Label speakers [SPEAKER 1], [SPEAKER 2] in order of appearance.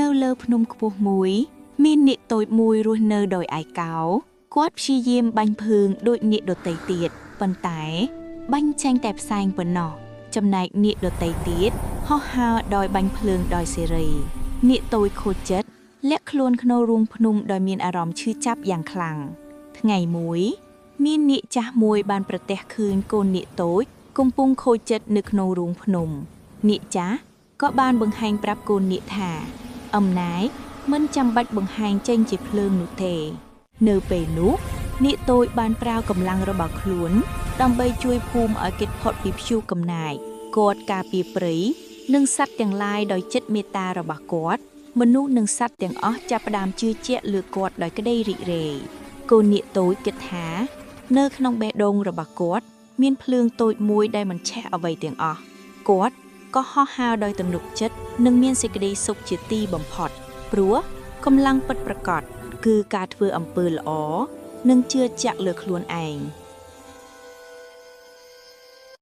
[SPEAKER 1] នៅលើភ្នំខ្ពស់មួយមាននាគតូចមួយរស់នៅដោយឯកោគាត់ព្យាយាមបាញ់ភឿងដូចនាគដទៃទៀតប៉ុន្តែបាញ់ចាញ់តែផ្សែងប៉ុណ្ណោះចំណែកនាគដទៃទៀតហោះហើរដោយបាញ់ភ្លើងដោយសេរីនាគតូចខូចចិត្តលាក់ខ្លួនក្នុងរូងភ្នំដោយមានអារម្មណ៍ឈឺចាប់យ៉ាងខ្លាំងថ្ងៃមួយមាននាគចាស់មួយបានប្រទះឃើញកូននាគតូចកំពុងខូចចិត្តនៅក្នុងរូងភ្នំនាគចាស់ក៏បានបង្ហាញប្រាប់កូននាគថាអំណាចមិនចាំបាច់បង្ហាញចេញជាភ្លើងនោះទេនៅពេលនោះនាគតូចបានប្រើកម្លាំងរបស់ខ្លួនដើម្បីជួយភូមិឲ្យគេចផុតពីព្យុះកំណាចគាត់ការពារព្រៃនិងសត្វទាំងឡាយដោយចិត្តមេត្តារបស់គាត់មនុស្សនិងសត្វទាំងអស់ចាប់ផ្ដើមជឿជាក់លើគាត់ដោយក្តីរីករាយកូននាគតូចគិតថានៅក្នុងបេះដូងរបស់គាត់មានភ្លើងតូចមួយដែលមិនឆេះអ្វីទាំងអស់គាត់ក៏ហោះហើរដោយទំនុកចិត្តនិងមានសេចក្តីសុខជាទីបំផុតព្រោះកម្លាំងពិតប្រាកដគឺការធ្វើអំពើល្អនិងជឿជាក់លើខ្លួនឯង